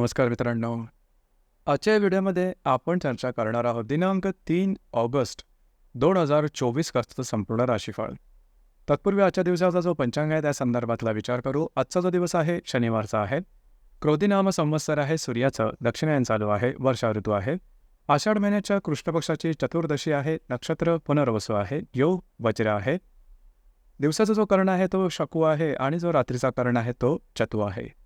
नमस्कार मित्रांनो. आजच्या व्हिडिओमध्ये आपण चर्चा करणार आहोत दिनांक 3 ऑगस्ट 2024 करता संपूर्ण राशीफळ. तत्पूर्वी आजच्या दिवसाचा जो पंचांग आहे त्या संदर्भातला विचार करू. आजचा जो दिवस आहे शनिवारचा आहे. क्रोधी नाम संवत्सर आहे. सूर्याचं दक्षिणायन चालू आहे. वर्षा ऋतू आहे. आषाढ महिन्याच्या कृष्ण पक्षाची चतुर्दशी आहे. नक्षत्र पुनर्वसू आहे. योग वज्र आहे. दिवसाचा जो कर्ण आहे तो शकू आहे आणि जो रात्रीचा कर्ण आहे तो चतू आहे.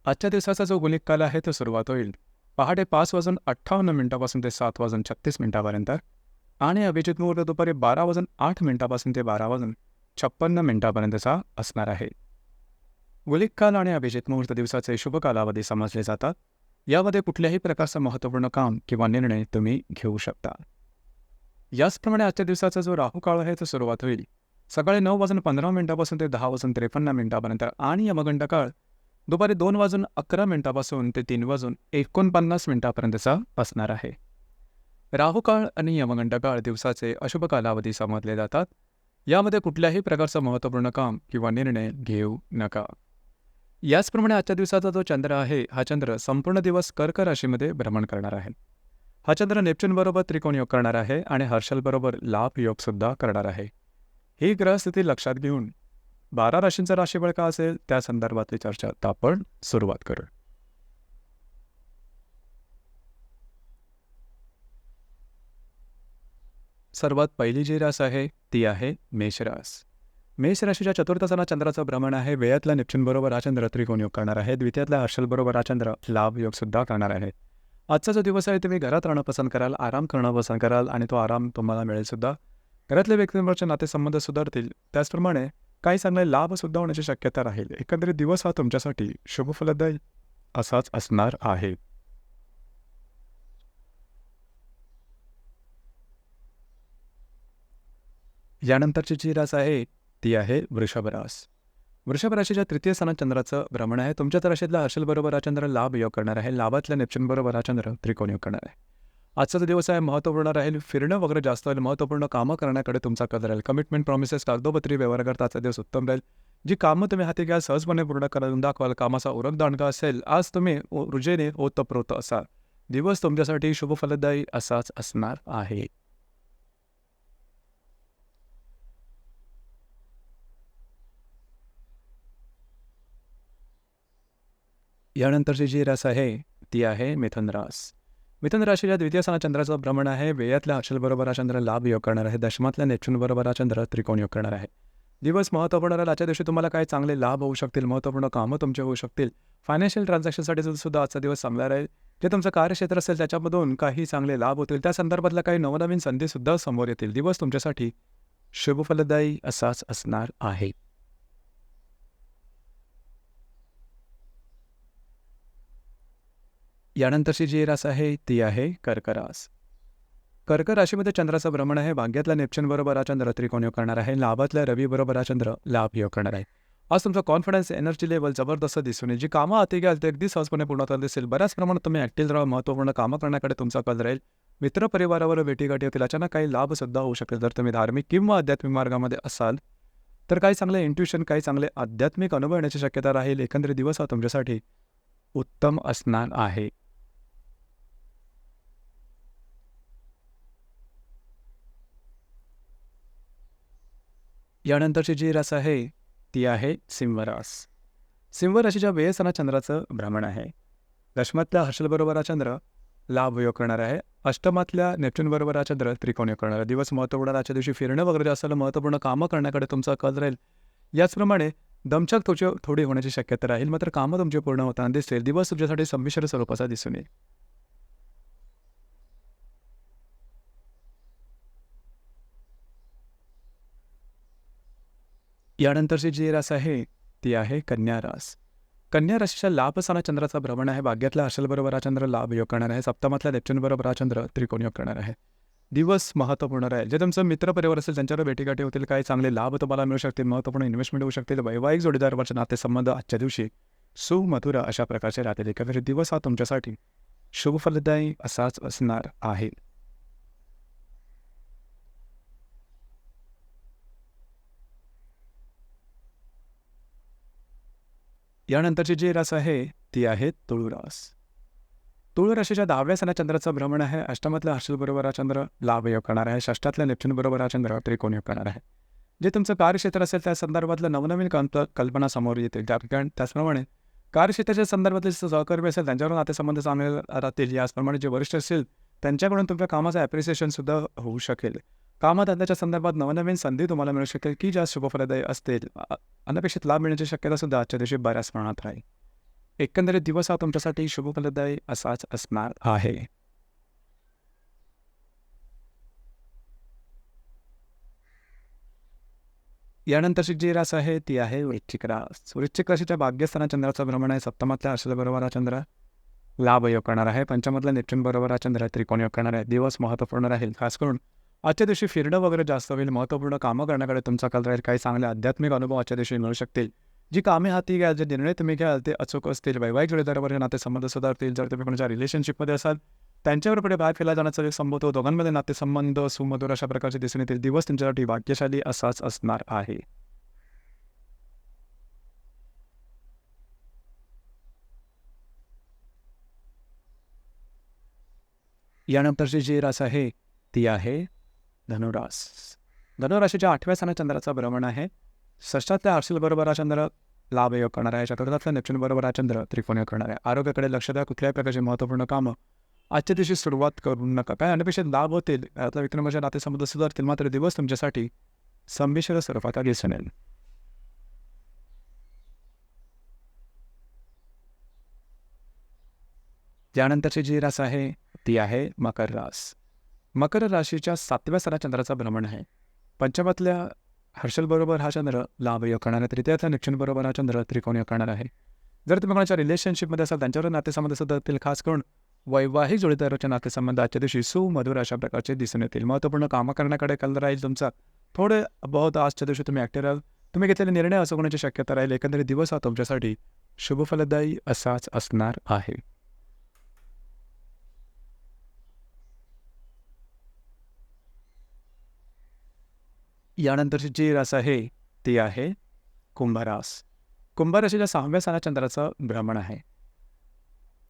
आजच्या दिवसाचा जो गुलिक काल आहे तो सुरुवात होईल पहाटे 5:58 ते 7:36 आणि अभिजित मुहूर्त दुपारी 12:08 ते 12:56 असणार आहे. गुलिक काल आणि अभिजित मुहूर्त दिवसाचे शुभ कालावधी समजले जातात. यामध्ये कुठल्याही प्रकारचं महत्त्वपूर्ण काम किंवा निर्णय तुम्ही घेऊ शकता. याचप्रमाणे आजच्या दिवसाचा जो राहू काळ आहे तो सुरुवात होईल सकाळी 9:15 ते 10:53 आणि यमगंड काळ दुपारी 2:11 ते 3:49 असणार आहे. राहू काळ आणि यमगंड काळ दिवसाचे अशुभ कालावधी समजले जातात. यामध्ये कुठल्याही प्रकारचं महत्त्वपूर्ण काम किंवा निर्णय घेऊ नका. याचप्रमाणे आजच्या दिवसाचा जो चंद्र आहे हा चंद्र संपूर्ण दिवस कर्क राशीमध्ये भ्रमण करणार आहे. हा चंद्र नेपच्यूनबरोबर त्रिकोण योग करणार आहे आणि हर्षलबरोबर लाभ योगसुद्धा करणार आहे. ही ग्रहस्थिती लक्षात घेऊन 12 राशींचा राशीफळ का असेल त्या संदर्भातली चर्चा आता आपण सुरुवात करू. सर्वात पहिली जी रास आहे ती आहे मेषरास. मेष राशीच्या चतुर्थ स्थानात चंद्राचं भ्रमण आहे. वेळातला नेपच्यूनबरोबर हा चंद्र त्रिकोण योग करणार आहे. द्वितीयातल्या हर्षलबरोबर हा चंद्र लाभ योग सुद्धा करणार आहे. आजचा जो दिवस आहे तुम्ही घरात राहणं पसंत कराल, आराम करणं पसंत कराल आणि तो आराम तुम्हाला मिळेल सुद्धा. घरातल्या व्यक्तींवरचे नातेसंबंध सुधारतील. त्याचप्रमाणे काही चांगले लाभसुद्धा होण्याची शक्यता राहील. एकंदरीत दिवस हा तुमच्यासाठी शुभफलदायी असाच असणार आहे. यानंतरची जी रास आहे ती आहे वृषभ रास. वृषभ राशीच्या तृतीय स्थानात चंद्राचं भ्रमण आहे. तुमच्या राशीतल्या हर्षलबरोबर हा चंद्र लाभ योग करणार आहे. लाभातल्या नेपच्यूनबरोबर हा चंद्र त्रिकोण योग करणार आहे. आजचा जो दिवस आहे महत्त्वपूर्ण राहील. फिरणं वगैरे जास्त होईल. महत्त्वपूर्ण कामं करण्याकडे तुमचा कल राहील. कमिटमेंट प्रॉमिसेस कागदोपत्री व्यवहार करता आजचा दिवस उत्तम राहील. जी कामं तुम्ही हाती घ्याल सहजपणे पूर्ण करून दाखवाल. कामाचा उरकदांडगा असेल आज तुम्ही रुजेने ओतप्रोत असाल. दिवस तुमच्यासाठी शुभफलदायी असाच असणार आहे. यानंतरची जी रास आहे ती आहे मिथुन रास. मिथुन राशीच्या द्वितीय स्थानात चंद्राचं भ्रमण आहे. वेळातल्या हर्षलबरोबर हा चंद्र लाभ योग करणार आहे. दशमातल्या नेपच्यूनबरोबर हा चंद्र त्रिकोण योग करणार आहे. दिवस महत्त्वपूर्ण राहील. आजच्या दिवशी तुम्हाला काही चांगले लाभ होऊ शकतील. महत्त्वपूर्ण कामं तुमचे होऊ शकतील. फायनान्शियल ट्रान्झॅक्शनसाठी सुद्धा आजचा दिवस चांगला राहील. जे तुमचं कार्यक्षेत्र असेल त्याच्यामधून काही चांगले लाभ होतील. त्या संदर्भातल्या काही नवनवीन संधीसुद्धा समोर येतील. दिवस तुमच्यासाठी शुभफलदायी असाच असणार आहे. यानंतरची जी रास आहे ती आहे कर्क रास. कर्क राशीमध्ये चंद्राचं भ्रमण आहे. भाग्यातल्या नेपच्यूनबरोबर हा चंद्र त्रिकोण योग करणार आहे. लाभातल्या रवीबरोबर हा चंद्र लाभ योग करणार आहे. आज तुमचा कॉन्फिडन्स एनर्जी लेवल जबरदस्त दिसून येईल. जी कामं हाती घ्याल ते अगदी सहजपणे पूर्ण होताना दिसेल. बऱ्याच प्रमाणात तुम्ही ॲक्टिव्ह राहा. महत्त्वपूर्ण कामं करण्याकडे तुमचा कल राहील. मित्रपरिवारावर भेटीगाठी होतील. अचानक काही लाभसुद्धा होऊ शकेल. जर तुम्ही धार्मिक किंवा आध्यात्मिक मार्गामध्ये असाल तर काही चांगले इंट्युशन काही चांगले आध्यात्मिक अनुभव येण्याची शक्यता राहील. एकंदरीत दिवस हा तुमच्यासाठी उत्तम असणार आहे. यानंतरची जी रास आहे ती आहे सिंह रास. सिंह राशीच्या वेळ स्थानात चंद्राचं भ्रमण आहे. दशमातल्या हर्षलबरोबर हा चंद्र लाभ योग करणार आहे. अष्टमातल्या नेपच्यूनबरोबर हा चंद्र त्रिकोण योग करणार आहे. दिवस महत्त्वपूर्ण आजच्या दिवशी फिरणं वगैरे जास्त महत्त्वपूर्ण कामं करण्याकडे तुमचा कल राहील. याचप्रमाणे दमछाक तुमची थोडी होण्याची शक्यता राहील. मात्र कामं तुमची पूर्ण होताना दिसेल. दिवस तुमच्यासाठी संमिश्र स्वरूपाचा दिसून येईल. यानंतरची जी रास आहे ती आहे कन्या रास. कन्या राशीच्या लाभ स्थानात चंद्राचा भ्रमण आहे. भाग्यातल्या हर्षलबरोबर हा चंद्र लाभ योग करणार आहे. सप्तमातल्या नेपच्यूनबरोबर हा चंद्र त्रिकोण योग करणार आहे. दिवस महत्त्वपूर्ण राहील. जे तुमचं मित्रपरिवार असेल त्यांच्यावर भेटीगाठी होतील. काही चांगले लाभ तुम्हाला मिळू शकतील. महत्त्वपूर्ण इन्व्हेस्टमेंट होऊ शकतील. वैवाहिक जोडीदारावरचे नातेसंबंध आजच्या दिवशी सुमधुर अशा प्रकारचे राहतील. एकंदरीत दिवस हा तुमच्यासाठी शुभफलदायी असाच असणार आहे. यानंतरची जी रास आहे ती आहे तुळुरास. तुळ राशीच्या 10व्या स्थानात चंद्राचं भ्रमण आहे. अष्टमातल्या हर्षलबरोबर हा चंद्र लाभयोग करणार आहे. षष्ठातल्या नेपच्यूनबरोबर हा चंद्र त्रिकोण योग करणार आहे. जे तुमचं कार्यक्षेत्र असेल त्या संदर्भातलं नवनवीन कल्पना समोर येतील. त्याचप्रमाणे कार्यक्षेत्राच्या संदर्भातले सहकर्मी असेल त्यांच्यावरून नातेसंबंध चांगले राहतील. याचप्रमाणे जे वरिष्ठ असतील त्यांच्याकडून तुमच्या कामाचं ॲप्रिसिएशनसुद्धा होऊ शकेल. कामधंद्याच्या संदर्भात नवनवीन संधी तुम्हाला मिळू शकेल की ज्या शुभफलदायी असतील. अनपेक्षित लाभ मिळण्याची शक्यतासुद्धा आजच्या दिवशी बऱ्याच प्रमाणात राहील. एकंदरीत दिवस हा तुमच्यासाठी शुभफलदायी असाच असणार आहे. यानंतरची जी रास आहे ती आहे वृश्चिक रास. वृश्चिक राशीच्या भाग्यस्थानात चंद्राचं भ्रमण आहे. सप्तमातल्या हर्षलबरोबर हा चंद्र लाभ योग करणार आहे. पंचमातल्या नेपच्यून बरोबर हा चंद्र त्रिकोण योग करणार आहे. दिवस महत्त्वपूर्ण राहील. खास करून आजच्या दिवशी फिरणं वगैरे जास्त होईल. महत्त्वपूर्ण कामं करण्याकडे तुमचा कल राहील. काही चांगले आध्यात्मिक अनुभव आजच्या दिवशी मिळू शकतील. जी कामे हाती घ्याल, जे निर्णय तुम्ही घ्याल ते अचूक असतील. वैवाहिक जोडीदारावर नातेसंबंध सुधारतील. जर तुम्ही कोणाच्या रिलेशनशिपमध्ये असाल त्यांच्यावर पुढे बाहेर फिरला जाण्याचा एक संभव होतो. दोघांमध्ये नातेसंबंध सुमधुर अशा प्रकारचे दिसून येतील. दिवस तुमच्यासाठी भाग्यशाली असाच असणार आहे. यानंतरची जी रास आहे ती आहे धनुरास. धनुराशीच्या 8व्या स्थानात चंद्राचं भ्रमण आहे. षष्ठातल्या हर्षलबरोबर हा चंद्र लाभ योग करणार आहे. चतुर्थातल्या नेपच्यूनबरोबर हा चंद्र त्रिकोण योग करणार आहे. आरोग्याकडे लक्ष द्या. कुठल्याही प्रकारची महत्त्वपूर्ण कामं आजच्या दिवशी सुरुवात करू नका. काय अनपेक्षित लाभ होतील. यातल्या व्यक्तींमध्ये नातेसंबंध सुधारतील. मात्र दिवस तुमच्यासाठी संमिश्र स्वरूपाचा दिसून येईल. त्यानंतरची जी रास आहे ती आहे मकर रास. मकर राशीच्या 7व्या स्थानात चंद्राचं भ्रमण आहे. पंचमातल्या हर्षलबरोबर हा चंद्र लाभ योग करणार आहे. तृतीयातल्या नेपच्यूनबरोबर हा चंद्र त्रिकोण योग करणार आहे. जर तुम्ही कोणाच्या रिलेशनशिपमध्ये असाल त्यांच्यावर नातेसंबंध सुधारतील. खास करून वैवाहिक जोडीदाराचे नातेसंबंध आजच्या दिवशी सुमधुर अशा प्रकारचे दिसून येतील. महत्त्वपूर्ण कामं करण्याकडे कल राहील तुमचा. थोडे बहुत आजच्या दिवशी तुम्ही ॲक्टिव्ह राहाल. तुम्ही घेतलेले निर्णय असं होण्याची शक्यता राहील. एकंदरीत दिवस हा तुमच्यासाठी शुभफलदायी असाच असणार आहे. यानंतरची जी रास आहे ती आहे कुंभरास. कुंभराशीच्या 6व्या स्थानात चंद्राचं भ्रमण आहे.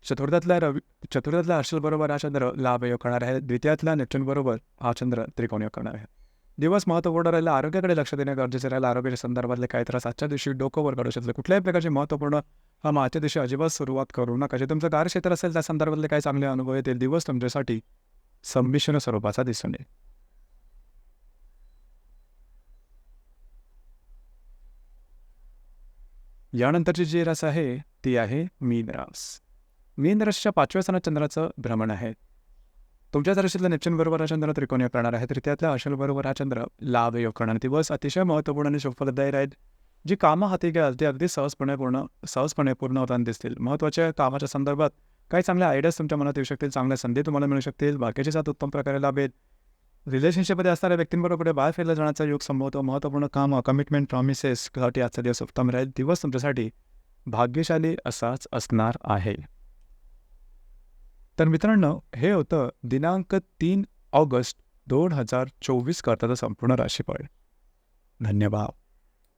चतुर्थातल्या हर्षलबरोबर हा चंद्र लाभ योग करणार आहे. द्वितीयातल्या नेपच्यूनबरोबर हा चंद्र त्रिकोण योग करणार आहे. दिवस महत्त्वपूर्ण राहिला. आरोग्याकडे लक्ष देणे गरजेचे राहिलं. आरोग्याच्या संदर्भातले काही त्रास आजच्या दिवशी डोकं वर काढू शकले. कुठल्याही प्रकारचे महत्त्वपूर्ण काम आजच्या दिवशी अजिबात सुरुवात करू नका. जे तुमचं कार्यक्षेत्र असेल त्या संदर्भातले काही चांगले अनुभव येतील. दिवस तुमच्यासाठी संमिश्र स्वरूपाचा दिसून येईल. यानंतरची जी रास आहे ती आहे मीन रास. मीन राशीच्या 5व्या स्थानात चंद्राचं भ्रमण आहे. तुमच्याच राशीतल्या नेपच्यूनबरोबर हा चंद्र त्रिकोण योग करणार आहे. तृतीयातल्या हर्षलबरोबर हा चंद्र लाभ योग करणार. दिवस अतिशय महत्त्वपूर्ण आणि शुभफलदायी राहील. जी कामं हाती घ्याल ती अगदी सहजपणे पूर्ण होताना दिसतील. महत्त्वाच्या कामाच्या संदर्भात काही चांगल्या आयडियाज तुमच्या मनात येऊ शकतील. चांगल्या संधी तुम्हाला मिळू शकतील. बाकीची साथ उत्तम प्रकारे लाभेल. रिलेशनशिपमध्ये असणाऱ्या व्यक्तींबरोबर बाहेर फिरला जाण्याचा योग संभवतो. महत्त्वपूर्ण कामं, कमिटमेंट, प्रॉमिसेससाठी आजचा दिवस उत्तम राहील. दिवस तुमच्यासाठी भाग्यशाली असाच असणार आहे. तर मित्रांनो, हे होतं दिनांक 3 ऑगस्ट 2024 करताचं संपूर्ण राशीफळ. धन्यवाद.